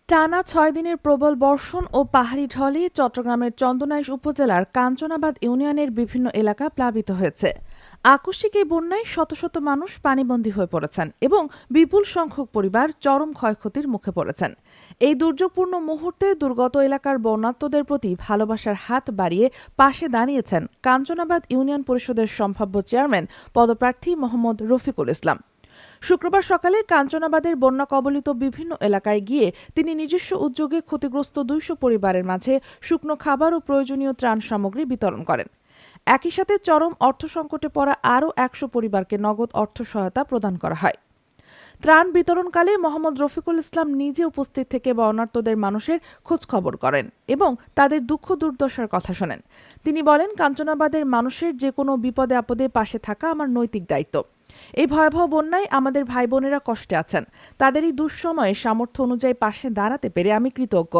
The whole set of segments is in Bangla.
টানা ৬ দিনের প্রবল বর্ষণ ও পাহাড়ি ঢলে চট্টগ্রামের চন্দনাইশ উপজেলার কাঞ্চনাবাদ ইউনিয়নের বিভিন্ন এলাকা প্লাবিত হয়েছে। আকস্মিক এই বন্যায় শত শত মানুষ পানিবন্দী হয়ে পড়েছেন এবং বিপুল সংখ্যক পরিবার চরম ক্ষয়ক্ষতির মুখে পড়েছেন। এই দুর্যোগপূর্ণ মুহূর্তে দুর্গত এলাকার বন্যার্তদের প্রতি ভালোবাসার হাত বাড়িয়ে পাশে দাঁড়িয়েছেন কাঞ্চনাবাদ ইউনিয়ন পরিষদের সম্ভাব্য চেয়ারম্যান পদপ্রার্থী মোহাম্মদ রফিকুল ইসলাম। শুক্রবার সকালে কাঞ্চনাবাদের বন্যা কবলিত বিভিন্ন এলাকায় গিয়ে তিনি নিজস্ব উদ্যোগে ক্ষতিগ্রস্ত ২০০ পরিবারের মাঝে শুকনো খাবার ও প্রয়োজনীয় ত্রাণ সামগ্রী বিতরণ করেন। একই সাথে চরম অর্থ সংকটে পড়া আরও ১০০ পরিবারকে নগদ অর্থ সহায়তা প্রদান করা হয়। ত্রাণ বিতরণকালে মোহাম্মদ রফিকুল ইসলাম নিজে উপস্থিত থেকে বন্যার্তদের মানুষের খোঁজ খবর করেন এবং তাদের দুঃখ দুর্দশার কথা শোনেন। তিনি বলেন, কাঞ্চনাবাদের মানুষের যে কোনো বিপদে আপদে পাশে থাকা আমার নৈতিক দায়িত্ব। এই ভয়াবহ বন্যায় আমাদের ভাই বোনেরা কষ্টে আছেন। তাদের এই দুঃসময়ে সামর্থ্য অনুযায়ী পাশে দাঁড়াতে পেরে আমি কৃতজ্ঞ।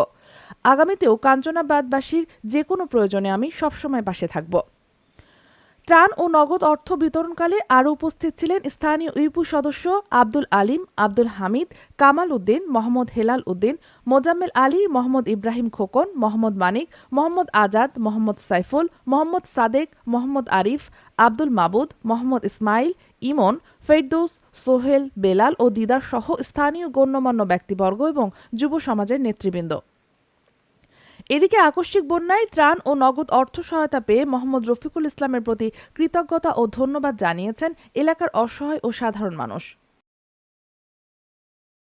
আগামীতেও কাঞ্চনাবাদবাসীর যে কোনো প্রয়োজনে আমি সবসময় পাশে থাকব। ত্রাণ ও নগদ অর্থ বিতরণকালে আরও উপস্থিত ছিলেন স্থানীয় ইউপি সদস্য আব্দুল আলিম, আব্দুল হামিদ, কামাল উদ্দিন, মোহাম্মদ হেলাল উদ্দিন, মোজাম্মেল আলী, মোহাম্মদ ইব্রাহিম খোকন, মোহাম্মদ মানিক, মোহাম্মদ আজাদ, মোহাম্মদ সাইফুল, মোহাম্মদ সাদেক, মোহাম্মদ আরিফ, আব্দুল মাবুদ, মোহাম্মদ ইসমাইল, ইমন, ফেরদৌস, সোহেল, বেলাল ও দিদার সহ স্থানীয় গণ্যমান্য ব্যক্তিবর্গ এবং যুব সমাজের নেতৃবৃন্দ। এদিকে আকস্মিক বন্যায় ত্রাণ ও নগদ অর্থ সহায়তা পেয়ে মোহাম্মদ রফিকুল ইসলামের প্রতি কৃতজ্ঞতা ও ধন্যবাদ জানিয়েছেন এলাকার অসহায় ও সাধারণ মানুষ।